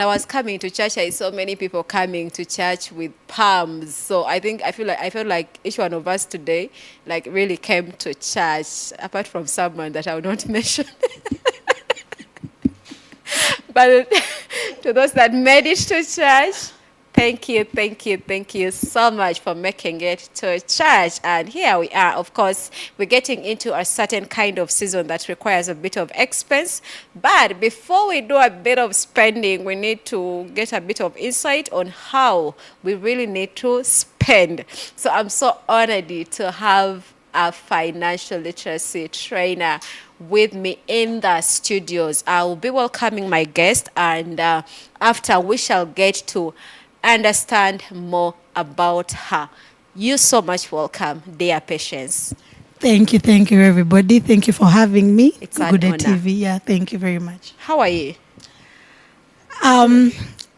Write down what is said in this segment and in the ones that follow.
I was coming to church, I saw many people coming to church with palms. So I feel like each one of us today like really came to church, apart from someone that I will not mention. But to those that made it to church, thank you so much for making it to church. And here we are. Of course, we're getting into a certain kind of season that requires a bit of expense. But before we do a bit of spending, we need to get a bit of insight on how we really need to spend. So I'm so honored to have a financial literacy trainer with me in the studios. I will be welcoming my guest, and after we shall get to understand more about her. You so much welcome, dear Patience. Thank you, everybody. Thank you for having me. It's an Good honor. at TV. Yeah, thank you very much. How are you?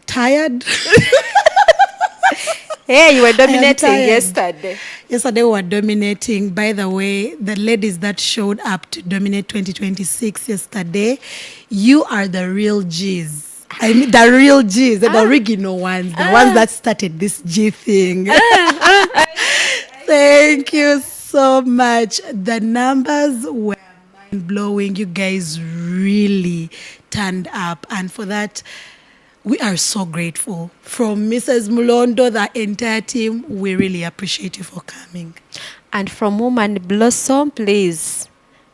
Tired. Hey, you were dominating tired. yesterday. Yesterday we were dominating. By the way, the ladies that showed up to dominate 2026 yesterday, you are the real G's. I mean, the real G's, the original ones, the ones that started this G thing. Thank you so much. The numbers were mind blowing. You guys really turned up, and for that, we are so grateful. From Mrs. Mulondo, the entire team, we really appreciate you for coming. And from Woman Blossom, please,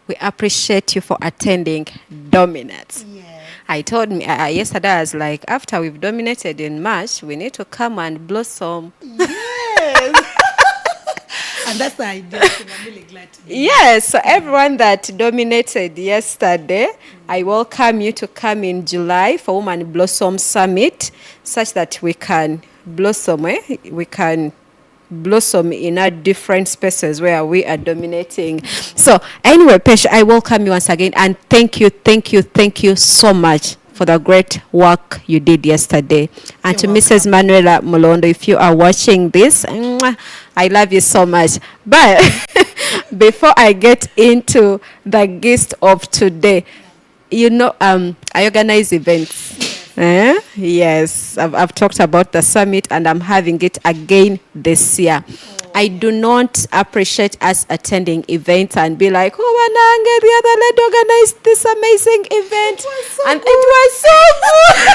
we appreciate you for attending Dominate. Yes. I told me yesterday, I was like, after we've dominated in March, we need to come and blossom. Yes. And that's the idea. So I'm really glad to be here. Yes, so everyone that dominated yesterday, I welcome you to come in July for Woman Blossom Summit, such that we can blossom. We can blossom in our different spaces where we are dominating. So anyway, Pesh, I welcome you once again, and thank you so much for the great work you did yesterday. And to You're Mrs. Manuela Molondo, if you are watching this, mwah, I love you so much. But before I get into the gist of today, you know, I organize events. Yes, I've talked about the summit, and I'm having it again this year. I do not appreciate us attending events and be like, oh, Wanange, the other lady organized this amazing event. It was so good.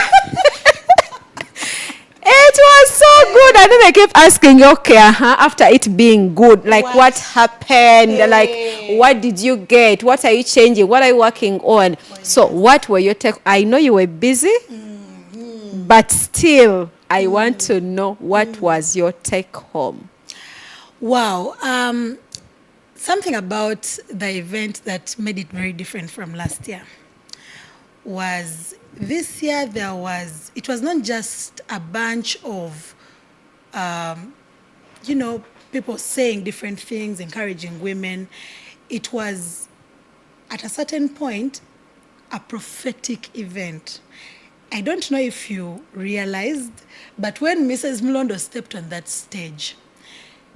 It was so good. And then I kept asking, okay, after it being good, like what happened? Like, what did you get? What are you changing? What are you working on? So what were your take? I know you were busy, but still, I want to know what was your take home. Wow. Something about the event that made it very different from last year was this year it was not just a bunch of, people saying different things, encouraging women. It was, at a certain point, a prophetic event. I don't know if you realized, but when Mrs. Mulondo stepped on that stage,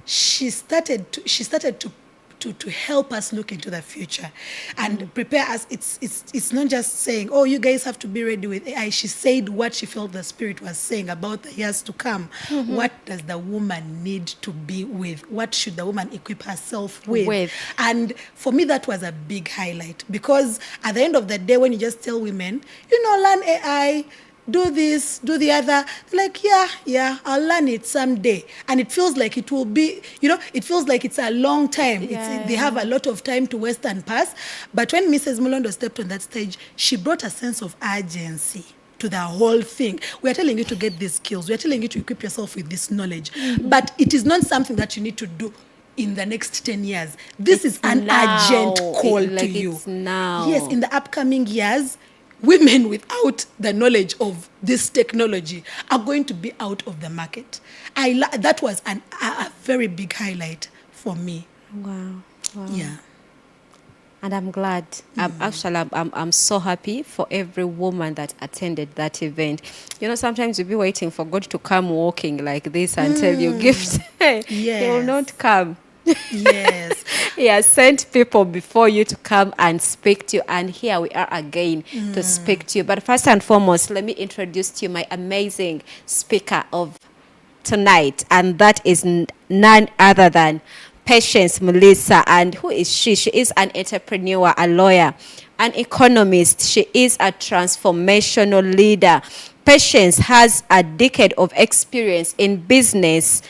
she started to help us look into the future and prepare us. It's not just saying, oh, you guys have to be ready with AI. She said what she felt the Spirit was saying about the years to come. What does the woman need to be with? What should the woman equip herself with? And for me, that was a big highlight, because at the end of the day, when you just tell women, learn AI, do this, do the other, like, yeah, I'll learn it someday. And it feels like it will be, it feels like it's a long time. They have a lot of time to waste and pass. But when Mrs. Mulondo stepped on that stage, she brought a sense of urgency to the whole thing. We are telling you to get these skills. We are telling you to equip yourself with this knowledge. But it is not something that you need to do in the next 10 years. This is an urgent call to you. It's now. Yes, in the upcoming years, women without the knowledge of this technology are going to be out of the market. That was a very big highlight for me. Wow. Yeah. And I'm glad. I'm so happy for every woman that attended that event. Sometimes you'll be waiting for God to come walking like this and tell you gifts. He will not come. Yes. He has sent people before you to come and speak to you. And here we are again to speak to you. But first and foremost, let me introduce to you my amazing speaker of tonight. And that is none other than Patience Melissa. And who is she? She is an entrepreneur, a lawyer, an economist. She is a transformational leader. Patience has a decade of experience in business,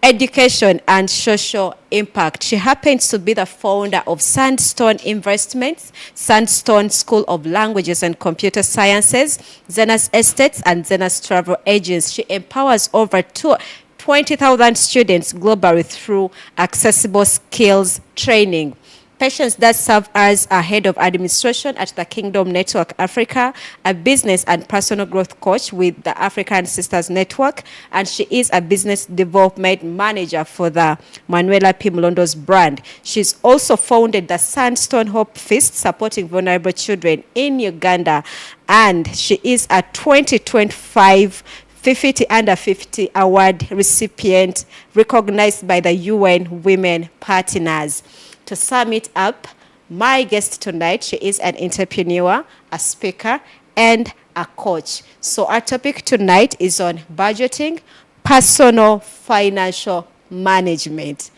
education, and social impact. She happens to be the founder of Sandstone Investments, Sandstone School of Languages and Computer Sciences, Zenas Estates, and Zenas Travel Agents. She empowers over 20,000 students globally through accessible skills training. Patience does serve as a head of administration at the Kingdom Network Africa, a business and personal growth coach with the African Sisters Network, and she is a business development manager for the Manuela P. Mlondo's brand. She's also founded the Sandstone Hope Feast, supporting vulnerable children in Uganda, and she is a 2025 50 Under 50 award recipient recognized by the UN Women Partners. To sum it up, my guest tonight, she is an entrepreneur, a speaker, and a coach. So our topic tonight is on budgeting, personal financial management.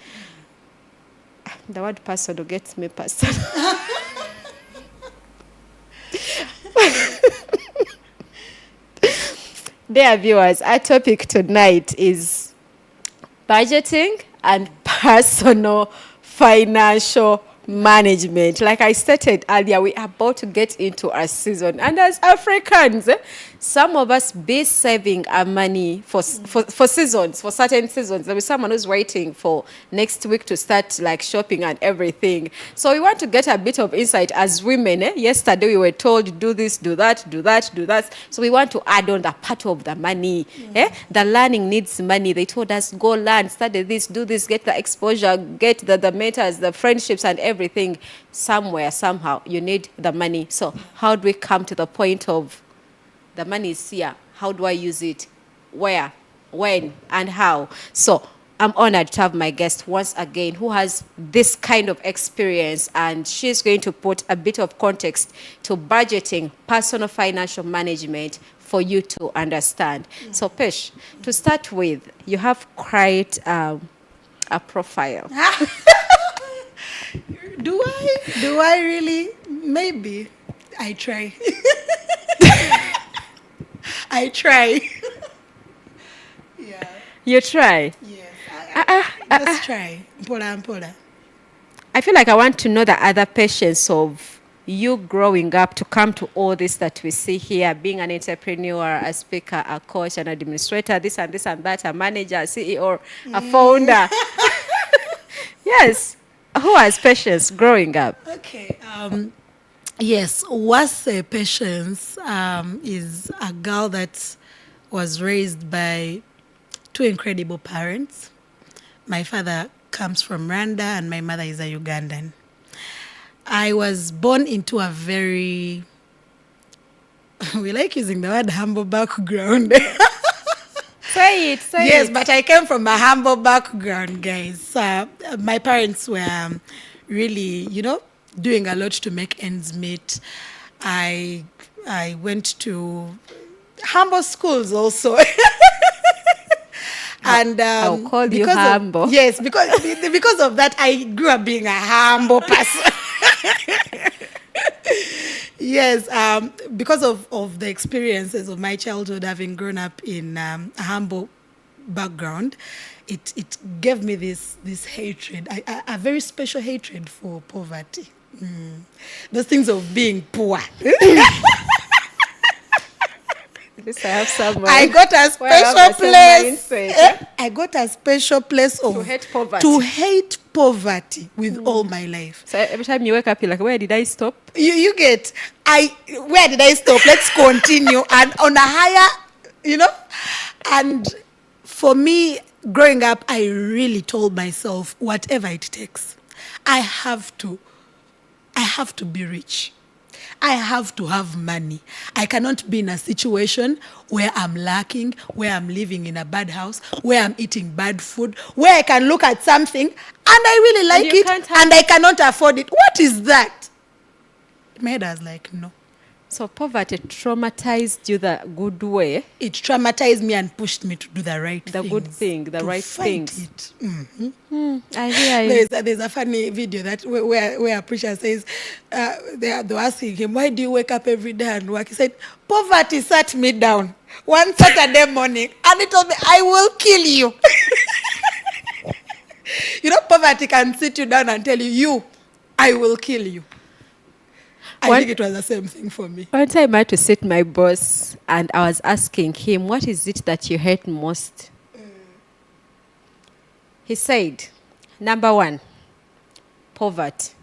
The word personal gets me personal. Dear viewers, our topic tonight is budgeting and personal financial management. Like I stated earlier, we are about to get into our season. And as Africans, some of us be saving our money for seasons, for certain seasons. There is someone who's waiting for next week to start like shopping and everything. So we want to get a bit of insight as women. Yesterday we were told, do this, do that, do that, do that. So we want to add on the part of the money. The learning needs money. They told us, go learn, study this, do this, get the exposure, get the mentors, the friendships and everything. Somewhere, somehow, you need the money. So how do we come to the point of the money is here? How do I use it? Where? When? And how? So I'm honored to have my guest once again who has this kind of experience, and she's going to put a bit of context to budgeting, personal financial management for you to understand. So Pesh, to start with, you have quite a profile. Do I really? Maybe. I try. I try. Yeah. You try? Yes. Just try. Mpola. I feel like I want to know the other patience of you growing up to come to all this that we see here, being an entrepreneur, a speaker, a coach, an administrator, this and that, a manager, a CEO, a founder. Yes. Who has patience growing up? Okay. Yes, Wase Patience is a girl that was raised by two incredible parents. My father comes from Rwanda and my mother is a Ugandan. I was born into a very, we like using the word humble background. Say it. Yes, but I came from a humble background, guys. My parents were really, doing a lot to make ends meet. I went to humble schools also. And I'll call you humble. Yes, because of that, I grew up being a humble person. Yes, because of the experiences of my childhood, having grown up in a humble background, it gave me this hatred, a very special hatred for poverty. Those things of being poor. This I have somewhere. I got a special place. I got a special place of to hate poverty. To hate poverty with all my life. So every time you wake up, you're like, where did I stop? You get, where did I stop? Let's continue. And on a higher, and for me, growing up, I really told myself, whatever it takes, I have to be rich. I have to have money. I cannot be in a situation where I'm lacking, where I'm living in a bad house, where I'm eating bad food, where I can look at something and I really like you it can't have- and I cannot afford it. What is that? My head was like, no. So poverty traumatized you the good way. It traumatized me and pushed me to do the right The things. good thing, the to right fight things. it. Mm. I hear you. There's a funny video that where a preacher says, they were asking him, why do you wake up every day and work? He said, poverty sat me down one Saturday morning and it told me, I will kill you. You know, poverty can sit you down and tell you, I will kill you. I think it was the same thing for me. One time I had to sit my boss and I was asking him, what is it that you hate most? He said, number 1, poverty.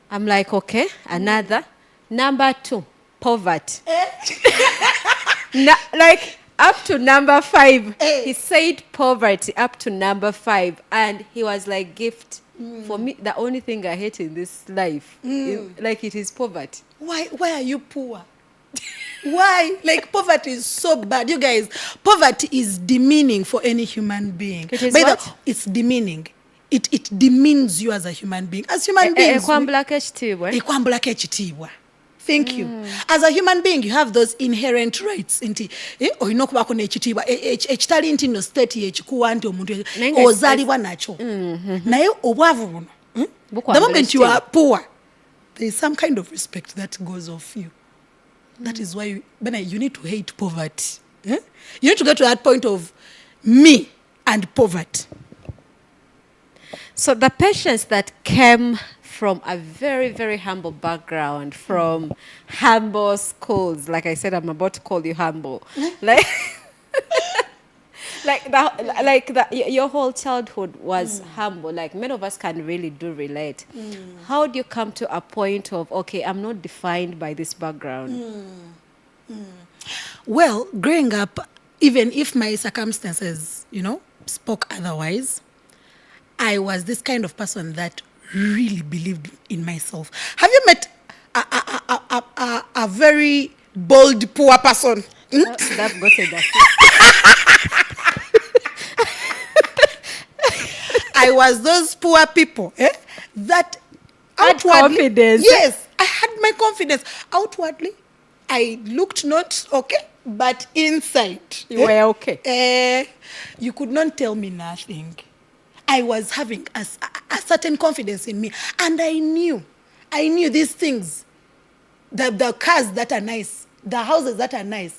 I'm like, okay, another. Number 2, poverty. Like up to number 5. He said poverty up to number 5. And he was like, gift. For me, the only thing I hate in this life, like it is poverty. Why are you poor? Why? Like, poverty is so bad. You guys, poverty is demeaning for any human being. It is what? It's demeaning. It demeans you as a human being. As human beings, ekwambula ekitiibwa. Thank you. As a human being, you have those inherent rights. Olina okubaako n'ekitiibwa ekitali nti no state yekikuwa nti omuntu ozaalibwa nakyo. Naye obwavu buno, the moment you are poor, there is some kind of respect that goes off you. That is why you need to hate poverty. You need to get to that point of me and poverty. So the patients that came from a very, very humble background, from humble schools, like I said, I'm about to call you humble. Like, your whole childhood was humble. Like, many of us can really do relate. How do you come to a point of, okay, I'm not defined by this background? Well, growing up, even if my circumstances, spoke otherwise, I was this kind of person that really believed in myself. Have you met a very bold, poor person? That got it. I was those poor people that had outwardly, confidence. Yes, I had my confidence. Outwardly, I looked not okay, but inside, You were okay. You could not tell me nothing. I was having a certain confidence in me, and I knew these things, the cars that are nice, the houses that are nice.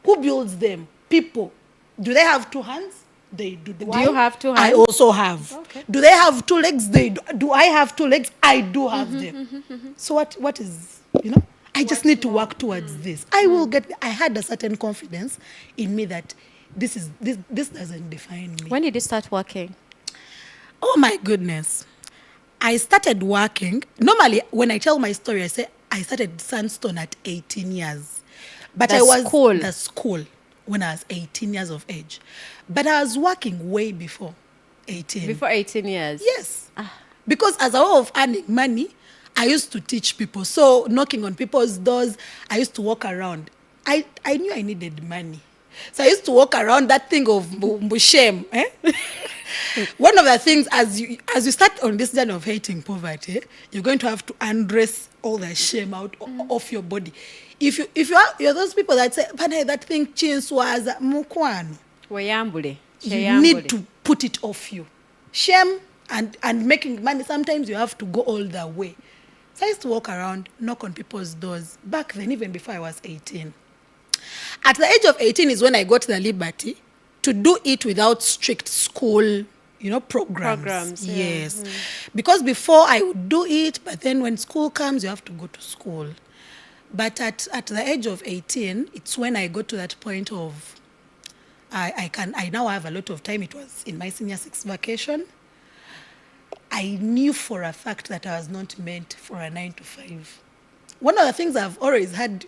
Who builds them? People. Do they have 2 hands? They do. Do you have 2 hands? I also have. Okay. Do they have 2 legs? They do. Do I have 2 legs? I do have them. So what is, I just need to work towards this. I will get, I had a certain confidence in me that this doesn't define me. When did you start working? Oh my goodness. I started working. Normally, when I tell my story, I say I started Sandstone at 18 years. But The I was school. the school when I was 18 years of age. But I was working way before 18. Before 18 years? Yes. Because as a way of earning money, I used to teach people. So knocking on people's doors, I used to walk around. I knew I needed money. So I used to walk around that thing of shame. One of the things, as you start on this journey of hating poverty, you're going to have to undress all the shame out of your body. If you're those people that say, that thing chinswaza mukwano, you need to put it off you. Shame and making money, sometimes you have to go all the way. So I used to walk around, knock on people's doors, back then, even before I was 18. At the age of 18 is when I got the liberty to do it without strict school, programs. Yeah. Yes. Because before I would do it, but then when school comes, you have to go to school. But at the age of 18, it's when I got to that point of, I now have a lot of time. It was in my senior 6 vacation. I knew for a fact that I was not meant for a 9 to 5. One of the things I've always had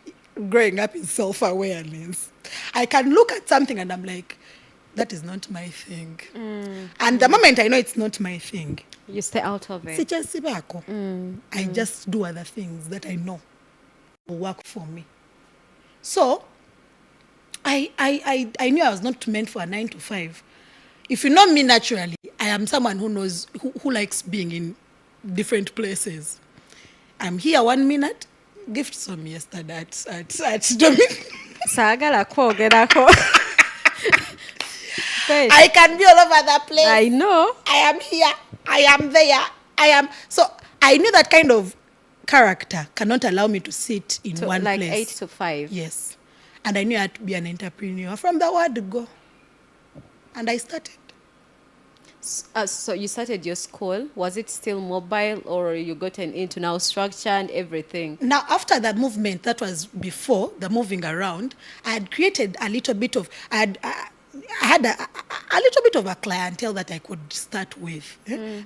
growing up is self-awareness. I can look at something and I'm like, that is not my thing. And the moment I know it's not my thing, You stay out of it. sichesibako. I just do other things that I know will work for me. So I knew I was not meant for a 9 to 5. If you know me naturally, I am someone who knows, who likes being in different places. I'm here 1 minute, gift some yesterday at Dominic. Sagala kwogerako. I can be all over the place. I know. I am here, I am there, I am. So I knew that kind of character cannot allow me to sit in one Like place. 8 to 5. Yes. And I knew I had to be an entrepreneur from the word go. And I started. So you started your school. Was it still mobile, or you got an into now structure and everything? Now, after the movement, that was before the moving around, I had created a little bit of, I had a little bit of a clientele that I could start with.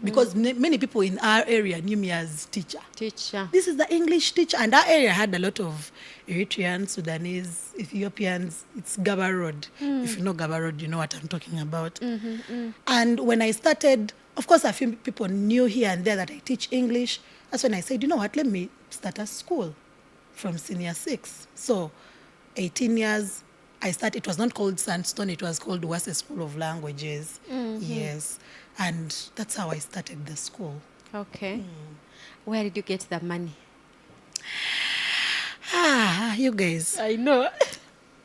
Because many people in our area knew me as teacher. Teacher. This is the English teacher. And our area had a lot of Eritreans, Sudanese, Ethiopians. It's Gaba Road. If you know Gaba Road, you know what I'm talking about. And when I started, of course, a few people knew here and there that I teach English. That's when I said, you know what, let me start a school from senior 6. So 18 years, I started. It was not called Sandstone. It was called Wase School of Languages. Yes. And that's how I started the school. Okay. Where did you get the money? You guys. I know.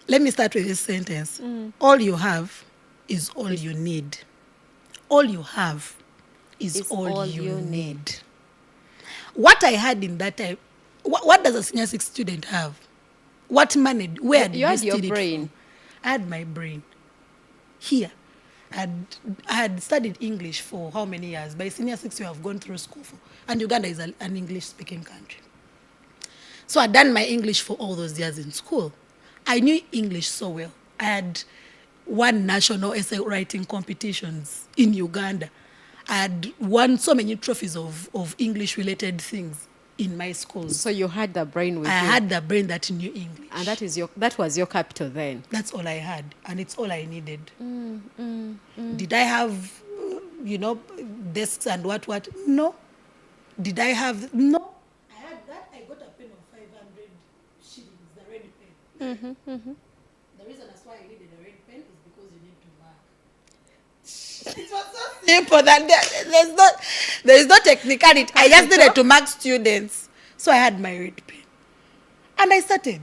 Let me start with this sentence. All you have is all you need. All you have is all you need. What I had in that time, what does a senior 6 student have? What money? Where did You had your steal it brain. from? I had my brain. Here. I had studied English for how many years? By senior 6, you have gone through school for, and Uganda is an English-speaking country. So I'd done my English for all those years in school. I knew English so well. I had won national essay writing competitions in Uganda. I had won so many trophies of English-related things in my schools. So you had the brain with I you. had the brain that knew English. And that was your capital then. That's all I had, and it's all I needed. Did I have, desks and what? No. Did I have? No. I had that. I got a pen of 500 shillings, the red pen. The reason that's why I needed a red pen is because you need to mark. It was so simple that there is no technicality. I just needed to mark students. So I had my red pen. And I started.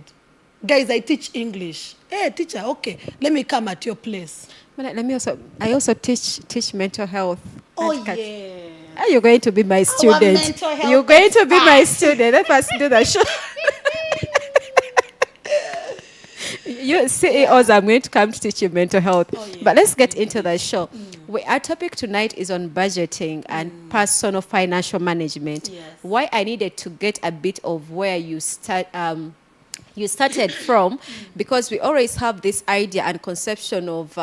Guys, I teach English. Hey, teacher, okay, let me come at your place. But I also teach mental health. Oh, And yeah. Are you going to be my student? mental health You're going to be my student. Let us do the show. You CEOs, I'm going to come to teach you mental health. But let's get into the show. Our topic tonight is on budgeting and personal financial management. Yes. Why I needed to get a bit of where you started from, because we always have this idea and conception of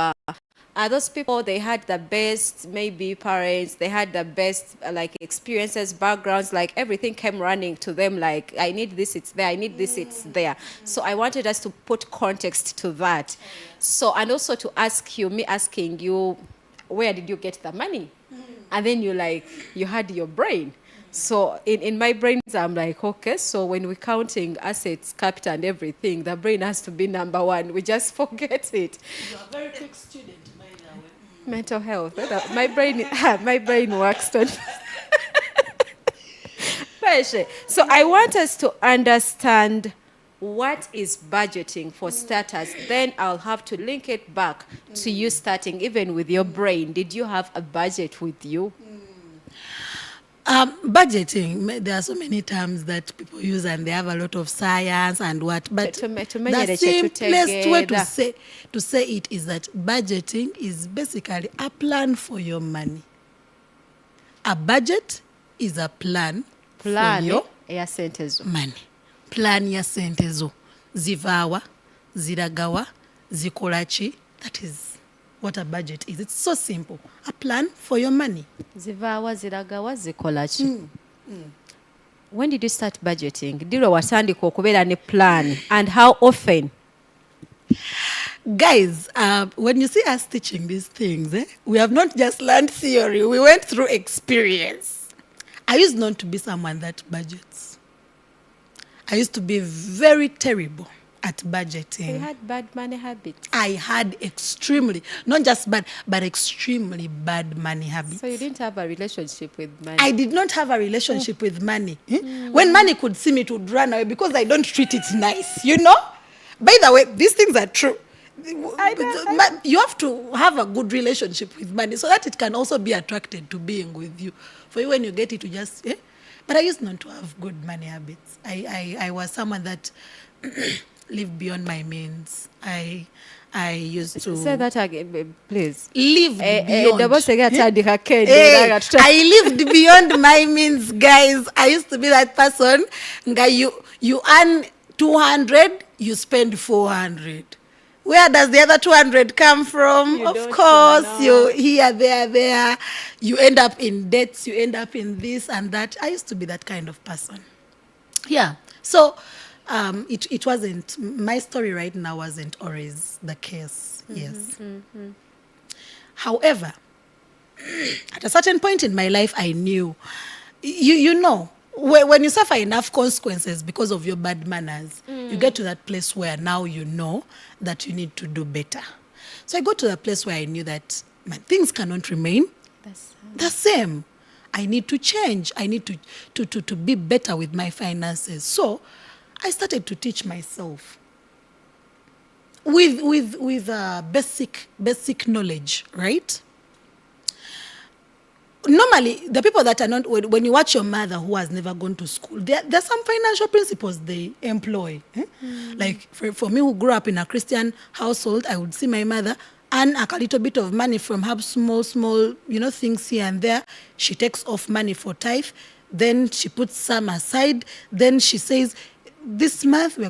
those people, they had the best, maybe parents, they had the best like experiences, backgrounds, like everything came running to them, like I need this, it's there, I need this, it's there. So I wanted us to put context to that. So, and also to ask you, me asking you, where did you get the money? And then you had your brain. So in my brain, I'm like, okay, so when we're counting assets, capital and everything, the brain has to be number one. We just forget it. You're a very quick student, by the way. Mental health. My brain works. So I want us to understand what is budgeting for starters. Then I'll have to link it back to you starting, even with your brain. Did you have a budget with you? Budgeting, there are so many terms that people use and they have a lot of science and what, but the simplest way to say it is that budgeting is basically a plan for your money. A budget is a plan for your money. Plan ya sente zo. Zivawa, ziragawa, zikolachi. That is what a budget is. It's so simple. A plan for your money. Zivawa, ziragawa, zikolachi. When did you start budgeting? Did you watandika okubeera ne plan, and how often? Guys, when you see us teaching these things, we have not just learned theory, we went through experience. I used not to be someone that budgets. I used to be very terrible at budgeting. You had bad money habits. I had extremely, not just bad, but extremely bad money habits. So you didn't have a relationship with money. I did not have a relationship with money. When money could see me, it would run away because I don't treat it nice, you know? By the way, these things are true. You have to have a good relationship with money so that it can also be attracted to being with you. For you, when you get it, you just, But I used not to have good money habits. I was someone that lived beyond my means. I used to Say that again, please. live beyond. I I lived beyond my means, guys. I used to be that person. You earn 200, you spend 400. Where does the other 200 come from? You Of don't course, know. you here, there. You end up in debts. You end up in this and that. I used to be that kind of person. Yeah. So it wasn't, my story right now wasn't always the case. Yes. However, at a certain point in my life, I knew, you know, when you suffer enough consequences because of your bad manners, you get to that place where now you know that you need to do better. So I got to that place where I knew that things cannot remain the same. I need to change. I need to be better with my finances. So I started to teach myself with basic knowledge, right? Normally, the people that are not, when you watch your mother who has never gone to school, there's some financial principles they employ. Like for me, who grew up in a Christian household, I would see my mother earn a little bit of money from her small, things here and there. She takes off money for tithe. Then she puts some aside. Then she says, this month we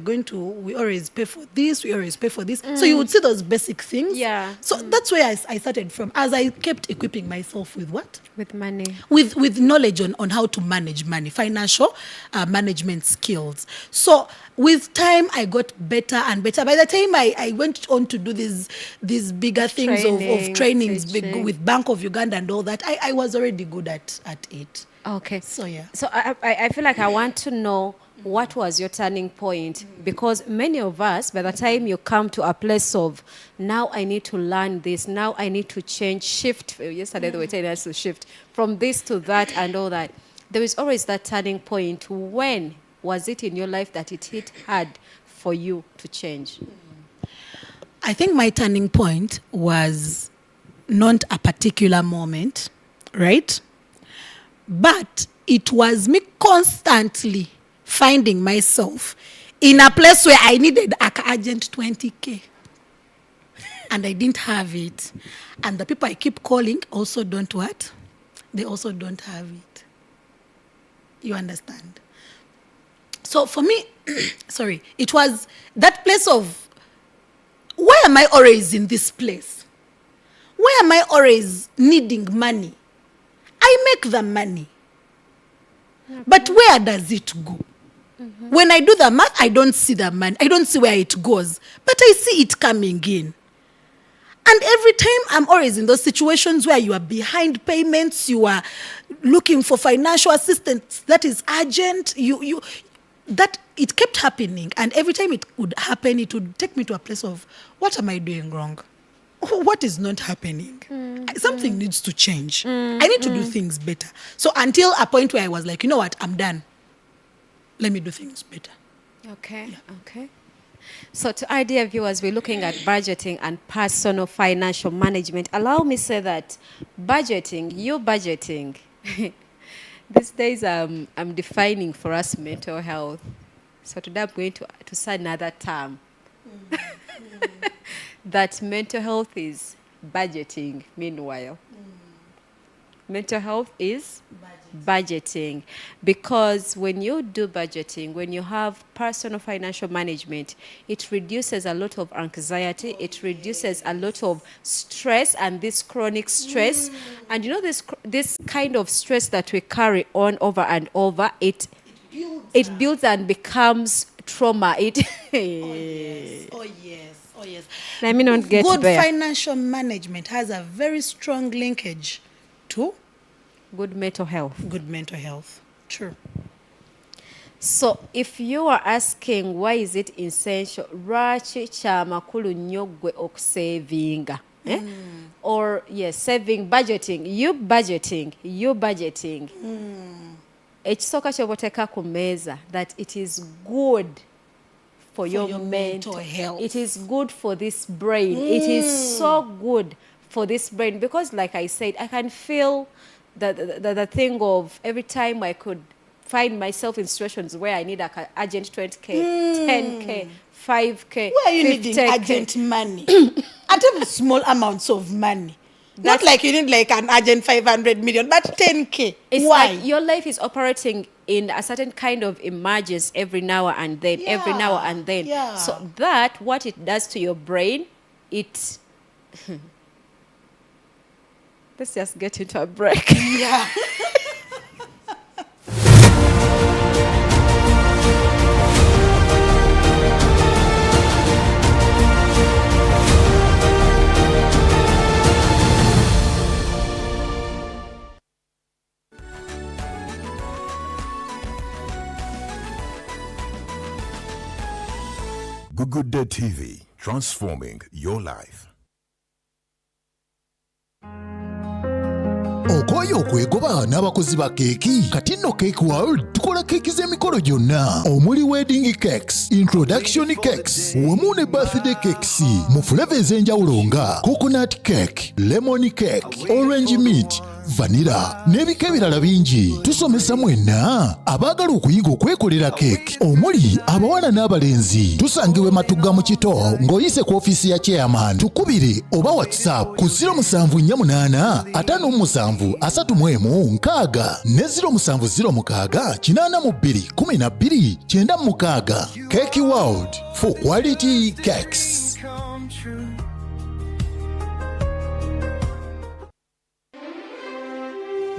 always pay for this, we always pay for this. So you would see those basic things. Yeah. So that's where I started from, as I kept equipping myself with what? With money. With knowledge on how to manage money, financial management skills. So with time, I got better and better. By the time I went on to do these bigger things of trainings teaching. with Bank of Uganda and all that, I was already good at it. Okay. So, yeah. So I feel like I want to know what was your turning point? Because many of us, by the time you come to a place of, now I need to learn this, now I need to change, shift. Yesterday they were telling us to shift from this to that and all that. There is always that turning point. When was it in your life that it hit hard for you to change? I think my turning point was not a particular moment, right? But it was me constantly finding myself in a place where I needed an urgent 20K. And I didn't have it. And the people I keep calling also don't what? They also don't have it. You understand? So for me, it was that place of, why am I always in this place? Why am I always needing money? I make the money. Okay. But where does it go? When I do the math, I don't see the money. I don't see where it goes. But I see it coming in. And every time I'm always in those situations where you are behind payments, you are looking for financial assistance that is urgent, that it kept happening. And every time it would happen, it would take me to a place of, what am I doing wrong? What is not happening? Something needs to change. I need to do things better. So until a point where I was like, you know what, I'm done. Let me do things better. Okay, yeah. Okay. So to our dear viewers, we're looking at budgeting and personal financial management. Allow me to say that budgeting, these days I'm defining for us mental health. So today I'm going to say another term. That mental health is budgeting, meanwhile. Mental health is budgeting. Because when you do budgeting, when you have personal financial management, it reduces a lot of anxiety, it reduces a lot of stress, and this chronic stress. And you know, this kind of stress that we carry on over and over, it builds and becomes trauma. Oh yes. Oh, yes. Let me not get Good there. financial management has a very strong linkage to Good mental health. good mental health. True. So if you are asking why is it essential, lwaki kya makulu nnyo ggwe okusevinga? Or yes, saving, budgeting, you budgeting. Ekisooka ky'oba oteeka ku mmeeza that it is good for your mental health. It is good for this brain. It is so good for this brain because, like I said, I can feel the thing of every time I could find myself in situations where I need like an urgent 20K, 10K, 5K, Where are you 50K. needing urgent money? At small amounts of money. Not like you need like an urgent 500 million, but 10K. It's Why? like your life is operating in a certain kind of emergence every now and then, every now and then. Yeah. So that, what it does to your brain, it... Let's just get into a break. Yeah. Good Day TV, transforming your life. Okoye okwegoba n'abakozi ba keeki kati nno Cake World tukola keeki z'emikolo gyonna omuli wedding cakes, introduction cakes wamu ne birthday cakes mu flavour ez'enjawulo nga coconut cake, lemon cake, orange meat, vanilla n'ebika ebirala bingi. Tusomesa mwenna abaagala okuyiga okwekolera keeki omuli abawala n'abalenzi. Tusangibwe Matugga mu Kito ng'oyise ku ofiisi ya chairman. Tukubire oba WhatsApp ku 0748 57 31 ne 0706 82 12 96. Cake World for quality cakes.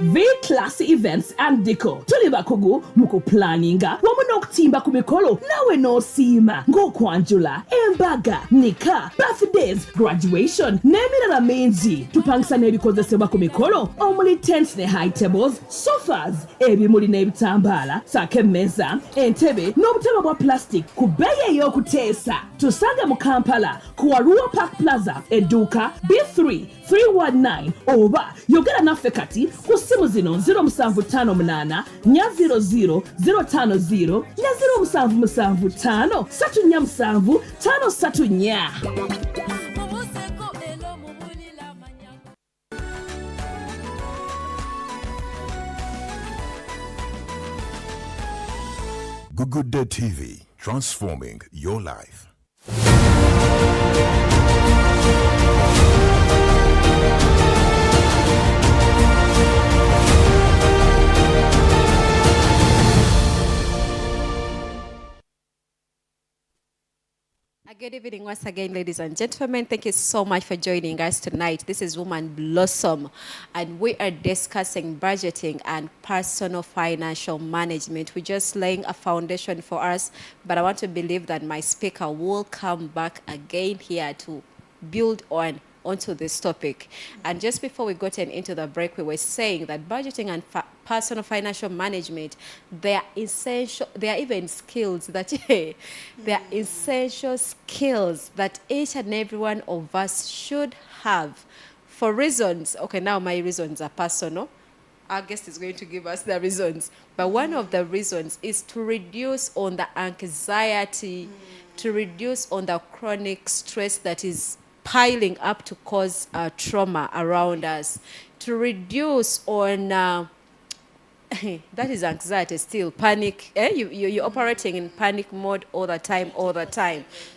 V-Class Events and Deco tuli bakugu muku planninga wamu n'okutimba ku mikolo nawe n'osiima ng'okwanjula embaga, nika, birthdays, graduation n'emirala mingi. Tupangisa n'ebikozesebwa ku mikolo omuli tents ne high tables, sofas, ebimuli n'ebitambaala, saako emmeza, entebe n'obutebe bwa plastic ku bbeeyi ey'okuteesa. Tusange mu Kampala ku Arua Park Plaza edduuka B3 319 oba yogera naffe kati ku simu zino 0758 00 050 ne 0775 347 534. Good Day TV, transforming your life. Good evening once again, ladies and gentlemen. Thank you so much for joining us tonight. This is Woman Blossom, and we are discussing budgeting and personal financial management. We're just laying a foundation for us, but I want to believe that my speaker will come back again here to build onto this topic. And just before we got into the break, we were saying that budgeting and personal financial management, they are essential. They are even skills that they are essential skills that each and every one of us should have for reasons. Okay, now my reasons are personal. Our guest is going to give us the reasons. But one of the reasons is to reduce on the anxiety, to reduce on the chronic stress that is piling up to cause trauma around us, to reduce on that is anxiety still, panic. You're operating in panic mode all the time.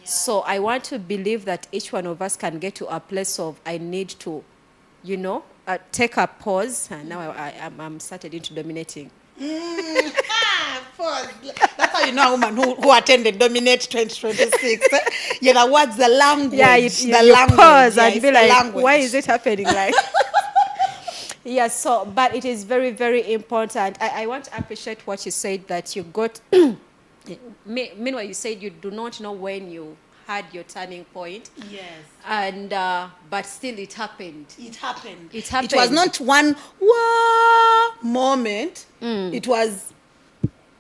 So I want to believe that each one of us can get to a place of I need to, take a pause. And now I'm started into dominating. Pause. That's how you know a woman who attended Dominate 2026. What's the language? Yeah, the you language. pause Yeah, and it's be the like, language. why is it happening like? Yeah, so, but it is very, very important. I want to appreciate what you said, that you got, meanwhile you said you do not know when you had your turning point. Yes. And but still it happened. It happened. It happened. It was not one wow moment. It was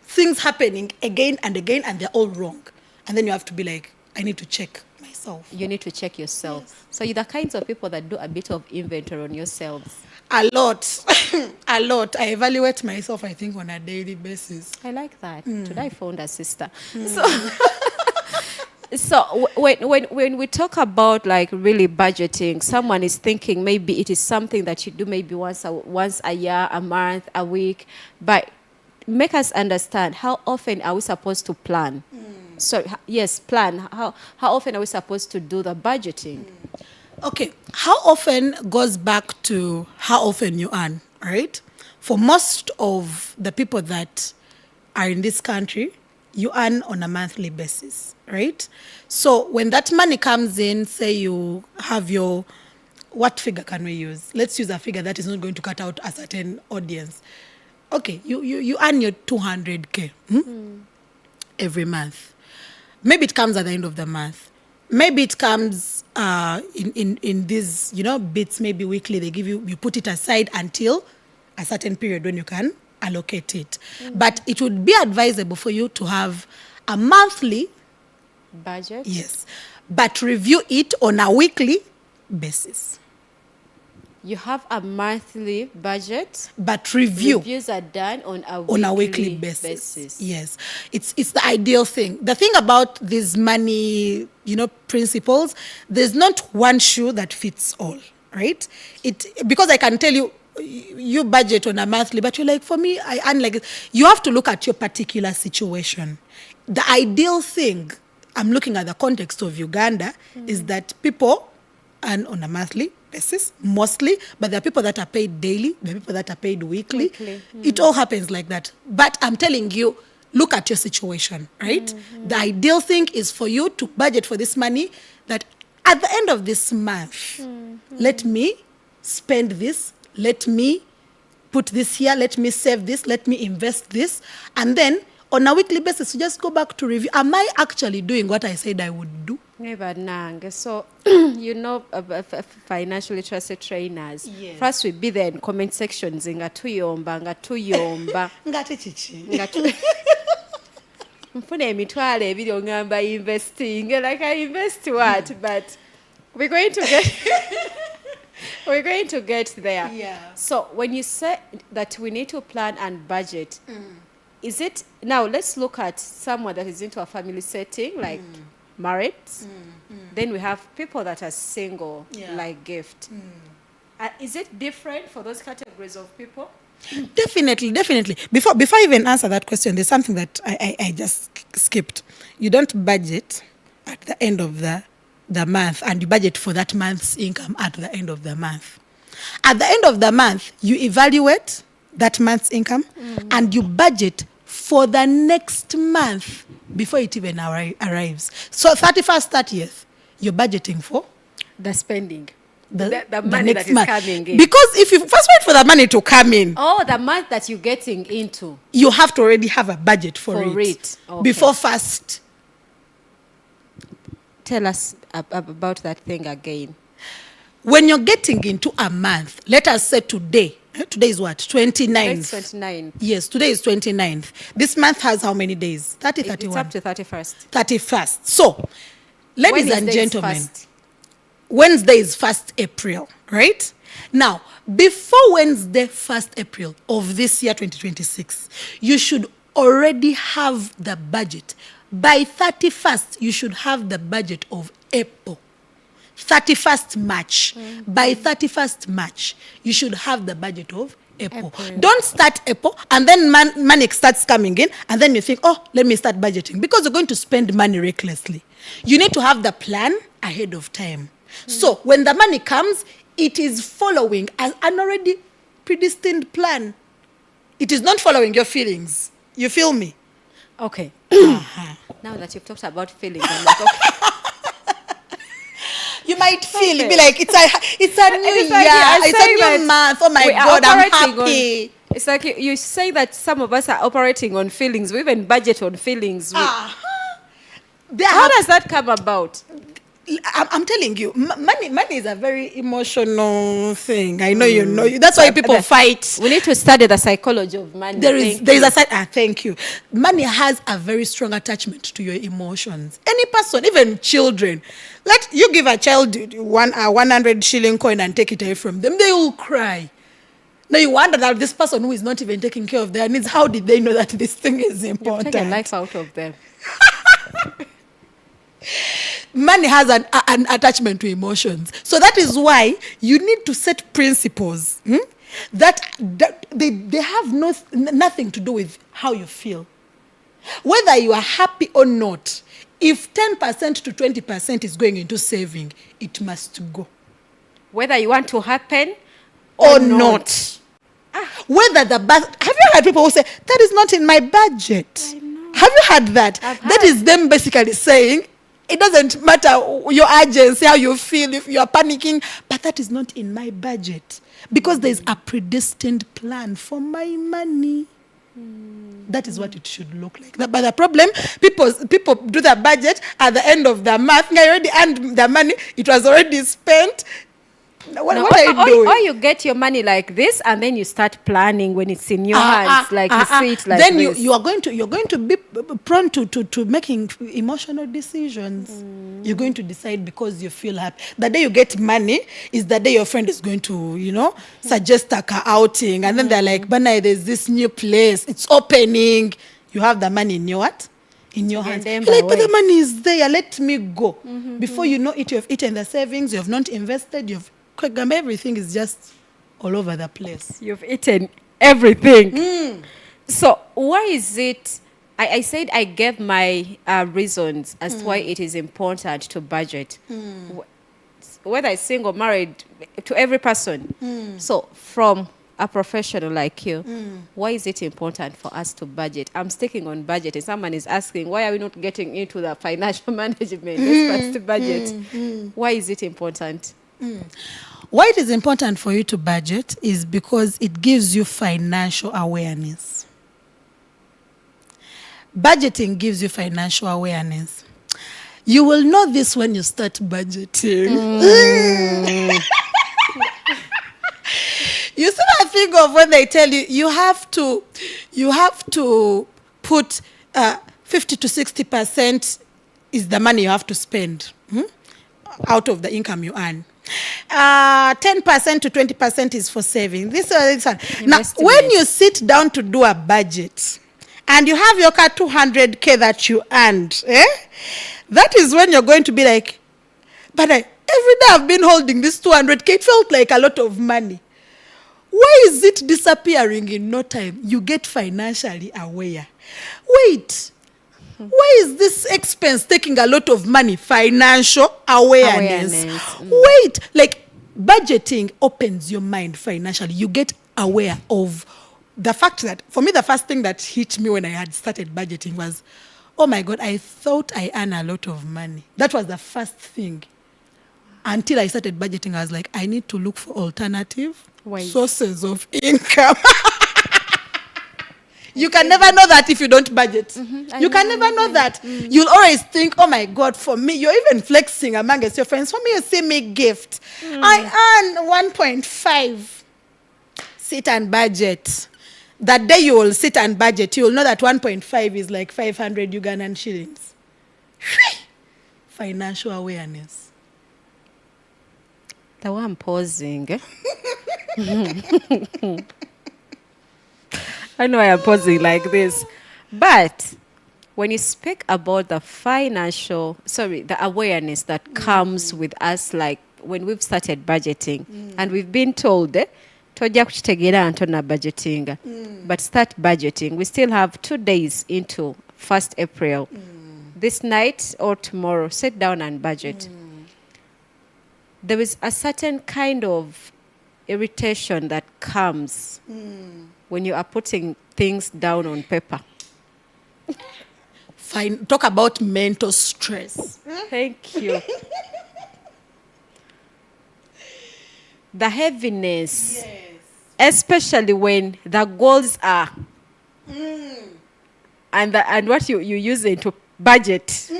things happening again and again, and they're all wrong. And then you have to be like, I need to check myself. You need to check yourself. Yes. So you're the kinds of people that do a bit of inventory on yourselves. A lot. A lot. I evaluate myself, I think, on a daily basis. I like that. Today I found a sister. So when we talk about like really budgeting, someone is thinking maybe it is something that you do maybe once a year, a month, a week, but make us understand, how often are we supposed to plan? So yes, plan. How often are we supposed to do the budgeting? Okay, how often goes back to how often you earn, right? For most of the people that are in this country, you earn on a monthly basis, right? So when that money comes in, say you have your, what figure can we use? Let's use a figure that is not going to cut out a certain audience. Okay, you earn your 200K every month. Maybe it comes at the end of the month. Maybe it comes in these, bits, maybe weekly. They give you put it aside until a certain period when you can allocate it. But it would be advisable for you to have a monthly Budget? yes, but review it on a weekly basis. You have a monthly budget. But review Reviews are done on on a weekly basis. Yes, it's the ideal thing. The thing about these money, principles, there's not one shoe that fits all, right? Because I can tell you, you budget on a monthly, but you're like, for me, I earn like, you have to look at your particular situation. The ideal thing, I'm looking at the context of Uganda, is that people earn on a monthly basis, mostly, but there are people that are paid daily, there are people that are paid weekly. It all happens like that. But I'm telling you, look at your situation, right? The ideal thing is for you to budget for this money, that at the end of this month, let me spend this, let me put this here, let me save this, let me invest this, and then on a weekly basis, you just go back to review. Am I actually doing what I said I would do? So, financial literacy trainers. Yes. First, we be there in comment sections. Nga tuyomba. Ngate chichi. Mfune emitwalo ebiri ongamba investing. Like, I invest what? But we're going to get there. Yeah. So when you say that we need to plan and budget, is it now? Let's look at someone that is into a family setting, like married. Then we have people that are single, like Gift. Is it different for those categories of people? Definitely. Before I even answer that question, there's something that I just skipped. You don't budget at the end of the month, and you budget for that month's income at the end of the month. At the end of the month, you evaluate that month's income and you budget for the next month before it even arrives. So 31st, 30th, you're budgeting for The spending. the money next that is month. coming in. Because if you first wait for the money to come in, Oh, the month that you're getting into. you have to already have a budget for it. Okay. Before first. Tell us about that thing again. When you're getting into a month, let us say today. Today is what? 29th. It's 29. Yes, today is 29th. This month has how many days? 30, It's 31. up to 31st. 31st. So, ladies and Wednesday is gentlemen, first. Wednesday is 1st April, right? Now, before Wednesday, 1st April of this year, 2026, you should already have the budget. By 31st, you should have the budget of April. 31st March. By 31st March, you should have the budget of April. Don't start April and then money starts coming in and then you think, oh, let me start budgeting, because you're going to spend money recklessly. You need to have the plan ahead of time. So when the money comes, it is following an already predestined plan. It is not following your feelings. You feel me? Okay. Now that you've talked about feelings, I'm like, okay. You might feel it, be like, it's a new It's like, year, you're it's saying a that new month. Oh my we are God, I'm operating happy. It's like you say that some of us are operating on feelings. We even budget on feelings. How does that come about? I'm telling you, money is a very emotional thing. I know you know. That's why people fight. We need to study the psychology of money. There is a side. Thank you. Money has a very strong attachment to your emotions. Any person, even children, let you give a child 100 shilling coin and take it away from them, they will cry. Now you wonder that this person who is not even taking care of their needs, how did they know that this thing is important? You've taken life out of them. Money has an attachment to emotions. So that is why you need to set principles that they have nothing to do with how you feel. Whether you are happy or not, if 10% to 20% is going into saving, it must go. Whether you want to happen or not. Whether the have you heard people who say, that is not in my budget? Have you heard that? That is them basically saying, it doesn't matter your urgency, how you feel, if you are panicking, but that is not in my budget. Because there's a predestined plan for my money. That is what it should look like. But the problem, people do the budget at the end of the month. I already earned the money. It was already spent. What are you doing? Or you get your money like this, and then you start planning when it's in your hands, you see it like then this. You're going to be prone to making emotional decisions. You're going to decide because you feel happy. The day you get money is the day your friend is going to, suggest a car outing, and then they're like, "Bana, there's this new place. It's opening." You have the money in your what? In your hands. Like, but the money is there. Let me go. Before you know it, you have eaten the savings. You have not invested. Everything is just all over the place. You've eaten everything. So why is it? I said I gave my reasons as to why it is important to budget. Whether it's single, married, to every person. So from a professional like you, why is it important for us to budget? I'm sticking on budget, and someone is asking, why are we not getting into the financial management? Let's to budget. Why is it important? Why it is important for you to budget is because it gives you financial awareness. Budgeting gives you financial awareness. You will know this when you start budgeting. You see that thing of when they tell you you have to put 50 to 60% is the money you have to spend out of the income you earn. 10% to 20% is for saving. This one. Now, when you sit down to do a budget and you have your car 200K that you earned, that is when you're going to be like, but every day I've been holding this 200K, it felt like a lot of money. Why is it disappearing in no time? You get financially aware. Wait. Why is this expense taking a lot of money? Financial awareness. Wait, like budgeting opens your mind financially. You get aware of the fact that, for me, the first thing that hit me when I had started budgeting was, oh my God, I thought I earn a lot of money. That was the first thing. Until I started budgeting, I was like, I need to look for alternative sources of income. You can never know that if you don't budget. You can never know that. You'll always think, oh my God, for me, you're even flexing amongst your friends. For me, you see me gift. I earn 1.5. Sit and budget. That day you will sit and budget, you will know that 1.5 is like 500 Ugandan shillings. Financial awareness. The one I'm pausing. I know I am pausing like this. But when you speak about the the awareness that comes with us, like when we've started budgeting and we've been told, tojja kukitegera ntona budgeting, but start budgeting. We still have 2 days into 1st April. This night or tomorrow, sit down and budget. There is a certain kind of irritation that comes when you are putting things down on paper. Fine. Talk about mental stress. Thank you. The heaviness, especially when the goals are, and what you use it to budget.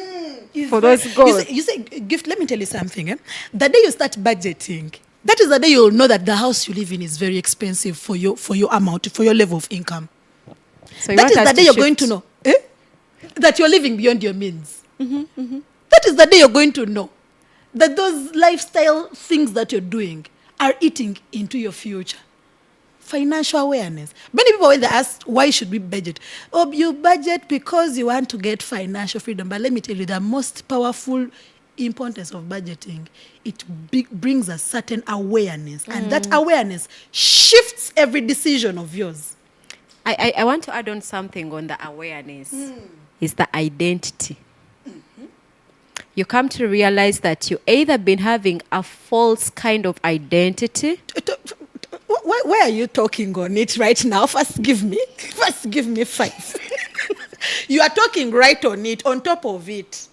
for those goals. You say, gift, let me tell you something. The day you start budgeting, that is the day you'll know that the house you live in is very expensive for your amount, for your level of income. So you That want is us the day to you're shift. going to know that you're living beyond your means. That is the day you're going to know that those lifestyle things that you're doing are eating into your future. Financial awareness. Many people, when they ask, why should we budget? Oh, you budget because you want to get financial freedom. But let me tell you, the most powerful importance of budgeting, it brings a certain awareness. And that awareness shifts every decision of yours. I want to add on something on the awareness. Is the identity. You come to realize that you either been having a false kind of identity. Why are you talking on it right now? First give me 5. You are talking right on it, on top of it.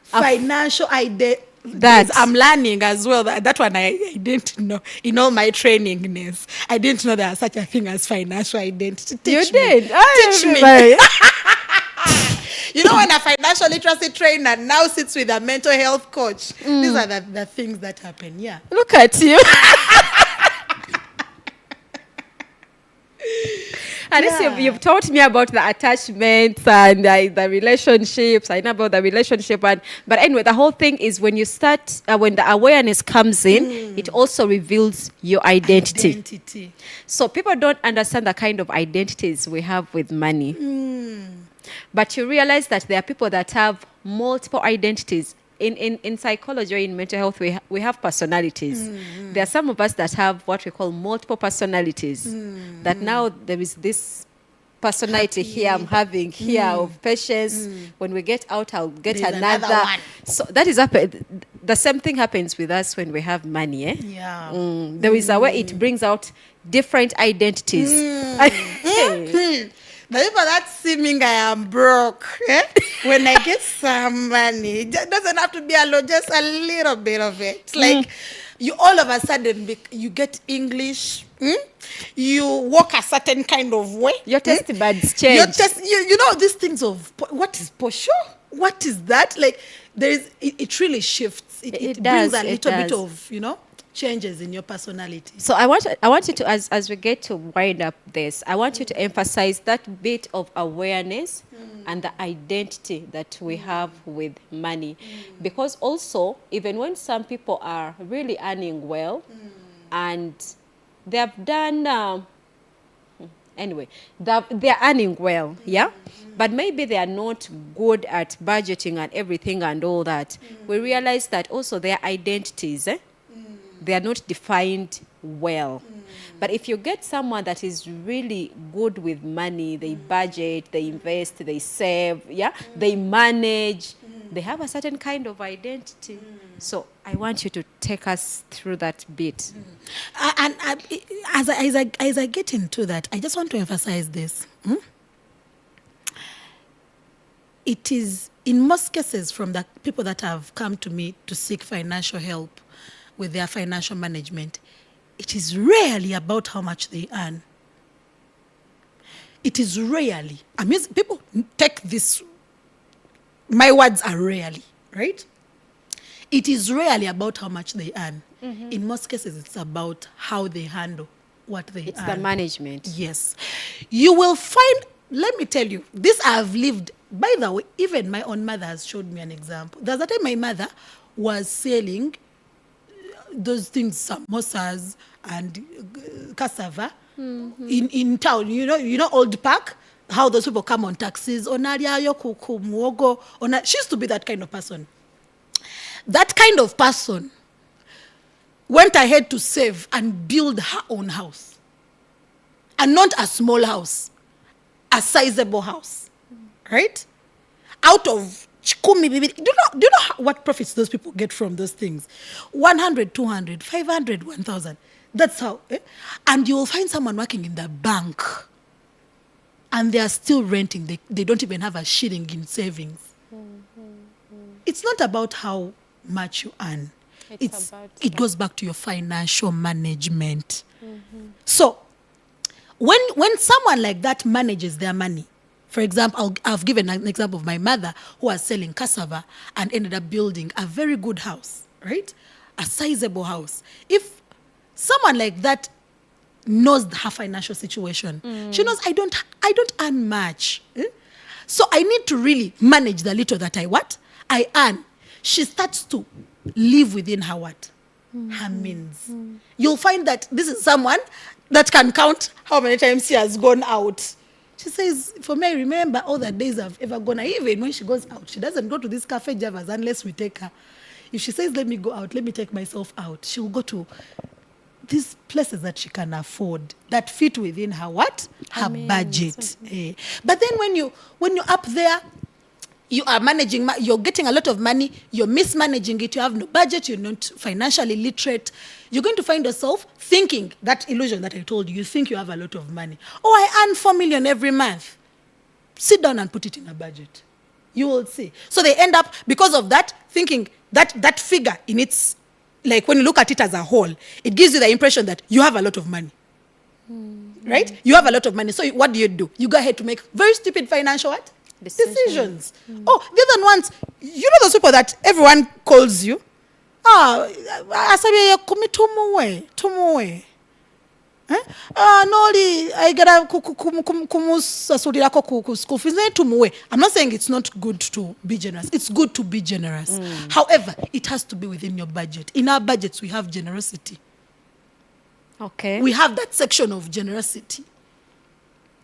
Financial identity. I'm learning as well. That one I didn't know. In all my trainingness, I didn't know there was such a thing as financial identity. Teach me. Teach me. You know, when a financial literacy trainer now sits with a mental health coach, these are the things that happen. Yeah. Look at you. And Yeah. you've taught me about the attachments and the relationships. I know about the relationship. But anyway, the whole thing is when you start, when the awareness comes in, it also reveals your identity. So people don't understand the kind of identities we have with money. But you realize that there are people that have multiple identities. In psychology or in mental health, we have personalities. There are some of us that have what we call multiple personalities. That now there is this personality here I'm having here of patience. When we get out, I'll get There's another. another one. So that is the same thing happens with us when we have money. Yeah. There is a way it brings out different identities. The people that seeming I am broke, when I get some money, it doesn't have to be a lot, just a little bit of it. It's like you all of a sudden, you get English, you walk a certain kind of way. Your taste buds change. You know these things of, what is posho? What is that? Like, it really shifts. It does, brings a it little bit does. of, changes in your personality. So I want you to, as we get to wind up this, I want you to emphasize that bit of awareness and the identity that we have with money. Because also, even when some people are really earning well and they have done, anyway, they're earning well, yeah? But maybe they are not good at budgeting and everything and all that. We realize that also their identities, they are not defined well. But if you get someone that is really good with money, they budget, they invest, they save, they manage, they have a certain kind of identity. So I want you to take us through that bit. And as I get into that, I just want to emphasize this. It is, in most cases, from the people that have come to me to seek financial help with their financial management, it is rarely about how much they earn. It is rarely. I mean, people take this, my words are rarely, right? It is rarely about how much they earn. In most cases, it's about how they handle what they earn. It's the management. Yes. You will find, let me tell you, this I have lived. By the way, even my own mother has showed me an example. There's a time my mother was selling those things, samosas and cassava in town. You know Old Park, how those people come on taxis. She used to be that kind of person. That kind of person went ahead to save and build her own house. And not a small house, a sizable house. Right? Out of chikumi, do you know what profits those people get from those things? 100, 200, 500, 1,000. That's how. And you will find someone working in the bank and they are still renting. They don't even have a shilling in savings. It's not about how much you earn. It goes back to your financial management. So when someone like that manages their money For example, I've given an example of my mother who was selling cassava and ended up building a very good house, right? A sizable house. If someone like that knows her financial situation, she knows I don't earn much. So I need to really manage the little that I earn. She starts to live within her her means. You'll find that this is someone that can count how many times she has gone out. She says, for me, I remember all the days I've ever gone. Even when she goes out, she doesn't go to this cafe Javas unless we take her. If she says, let me go out, let me take myself out, she will go to these places that she can afford, that fit within her her budget. But then when you're up there, you are managing, you're getting a lot of money, you're mismanaging it, you have no budget, you're not financially literate, you're going to find yourself thinking that illusion that I told you, you think you have a lot of money. Oh, I earn 4 million every month. Sit down and put it in a budget. You will see. So they end up, because of that, thinking that figure in its, like when you look at it as a whole, it gives you the impression that you have a lot of money. Right? You have a lot of money. So what do? You go ahead to make very stupid financial decisions. Oh, the other ones, you know those people that everyone calls you? Asabi kumi tumuwe. Noli aigara kumusasulirako ku school fees tumuwe. I'm not saying it's not good to be generous. It's good to be generous. However, it has to be within your budget. In our budgets, we have generosity. Okay. We have that section of generosity.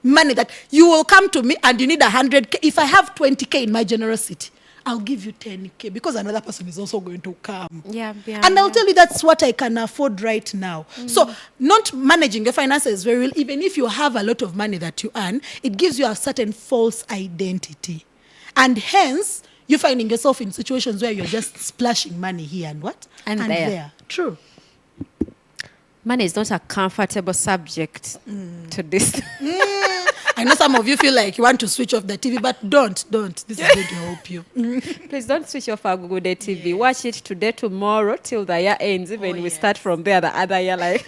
Money that you will come to me and you need 100K. If I have 20K in my generosity, I'll give you 10K because another person is also going to come. And I'll tell you that's what I can afford right now. So not managing your finances very well, even if you have a lot of money that you earn, it gives you a certain false identity. And hence, you're finding yourself in situations where you're just splashing money here and and there. True. Money is not a comfortable subject to this. I know some of you feel like you want to switch off the TV, but don't. This is going to help you. Please don't switch off our Google Day TV. Watch it today, tomorrow, till the year ends. Even we start from there, the other year. Like,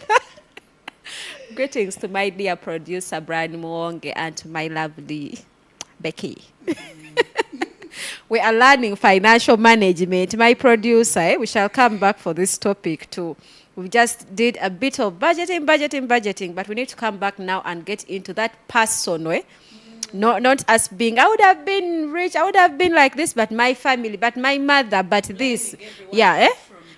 greetings to my dear producer, Brian Mwonge, and to my lovely Becky. We are learning financial management. My producer, we shall come back for this topic too. We just did a bit of budgeting, but we need to come back now and get into that person way. Not us being, I would have been rich, I would have been like this, but my family, but my mother, but this.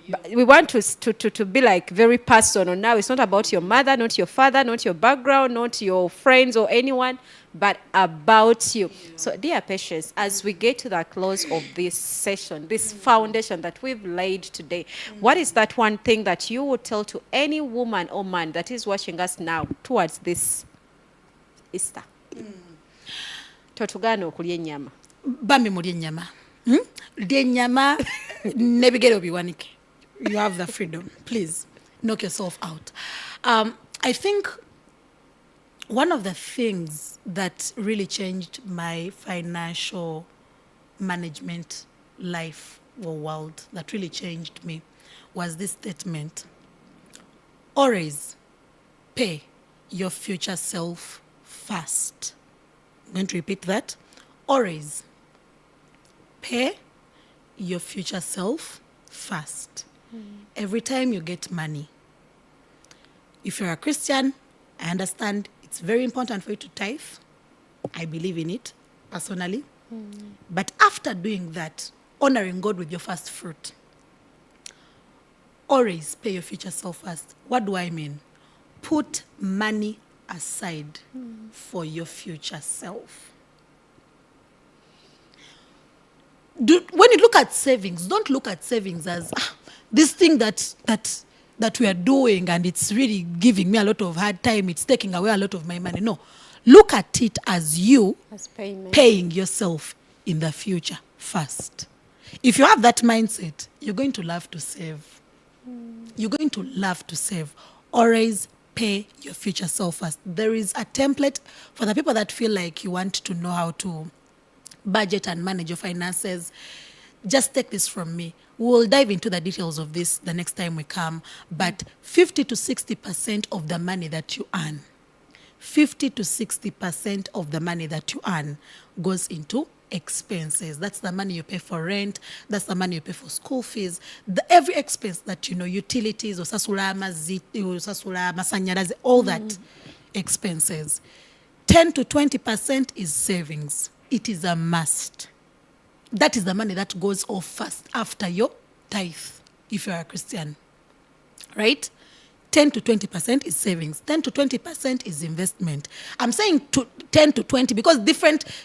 But we want to be like very personal. Now it's not about your mother, not your father, not your background, not your friends or anyone, but about you. So dear Patience, as we get to the close of this session, this foundation that we've laid today, what is that one thing that you would tell to any woman or man that is watching us now towards this Easter? Totugano okulya ennyama. Bambi mulye ennyama. Lya ennyama nebigere obiwanike. You have the freedom. Please knock yourself out. I think one of the things that really changed my financial management life or world, that really changed me, was this statement: always pay your future self first. I'm going to repeat that. Always pay your future self first. Every time you get money, if you're a Christian, I understand it's very important for you to tithe. I believe in it personally. But after doing that, honoring God with your first fruit, always pay your future self first. What do I mean? Put money aside for your future self. When you look at savings, don't look at savings as this thing that we are doing and it's really giving me a lot of hard time, it's taking away a lot of my money. No. Look at it as you paying yourself in the future first. If you have that mindset, you're going to love to save. You're going to love to save. Always pay your future self first. There is a template for the people that feel like you want to know how to budget and manage your finances. Just take this from me. We'll dive into the details of this the next time we come. But 50 to 60% of the money that you earn, 50 to 60% of the money that you earn goes into expenses. That's the money you pay for rent. That's the money you pay for school fees. Every expense that you know, utilities, osasula amaziti, osasula masanyalaze, all that expenses. 10 to 20% is savings. It is a must. That is the money that goes off first after your tithe, if you are a Christian, right? 10 to 20% is savings. 10 to 20% is investment. I'm saying 10 to 20 because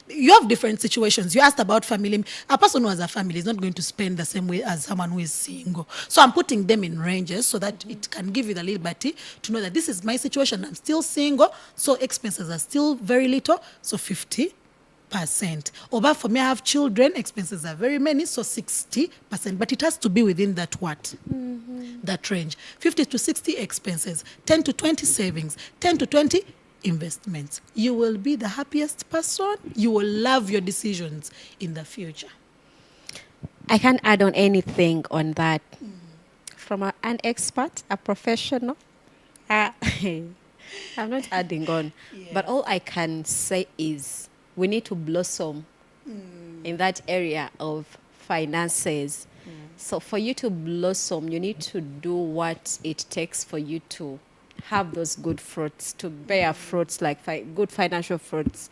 you have different situations. You asked about family. A person who has a family is not going to spend the same way as someone who is single. So I'm putting them in ranges so that it can give you the liberty to know that this is my situation. I'm still single, so expenses are still very little, so 50%. Or for me, I have children, expenses are very many, so 60%. But it has to be within that what? That range. 50 to 60 expenses, 10 to 20 savings, 10 to 20 investments. You will be the happiest person. You will love your decisions in the future. I can't add on anything on that. From an expert, a professional, I'm not adding on. But all I can say is we need to blossom in that area of finances. So for you to blossom, you need to do what it takes for you to have those good fruits, to bear fruits like good financial fruits.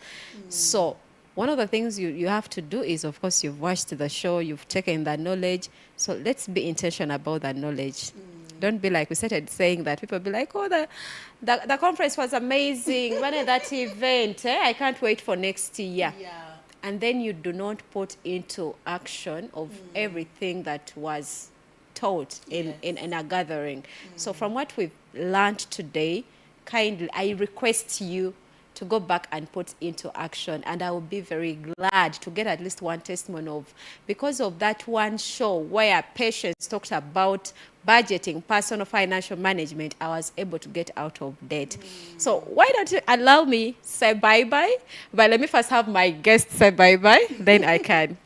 So one of the things you have to do is, of course, you've watched the show, you've taken that knowledge. So let's be intentional about that knowledge. Don't be like we started saying that. People be like, oh, the conference was amazing. When is that event? I can't wait for next year. Yeah. And then you do not put into action of everything that was taught in a gathering. So from what we've learned today, kindly, I request you to go back and put into action. And I will be very glad to get at least one testimony of, because of that one show where Patience talked about budgeting, personal financial management, I was able to get out of debt. So why don't you allow me say bye-bye? But let me first have my guest say bye-bye, then I can.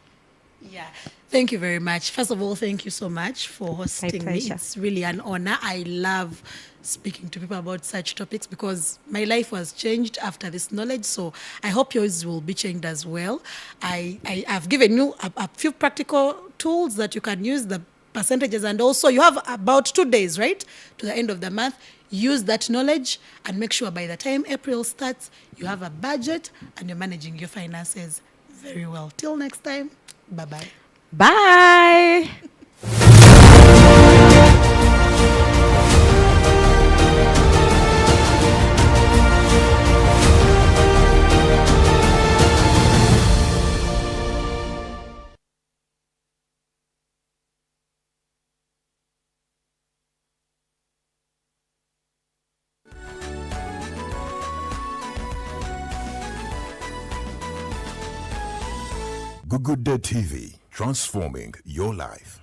Yeah. Thank you very much. First of all, thank you so much for hosting me. pleasure. It's really an honor. I love speaking to people about such topics because my life was changed after this knowledge. So I hope yours will be changed as well. I've given you a few practical tools that you can use, the percentages, and also you have about 2 days, right, to the end of the month. Use that knowledge and make sure by the time April starts, you have a budget and you're managing your finances very well. Till next time, bye-bye. Bye. Good Day TV, transforming your life.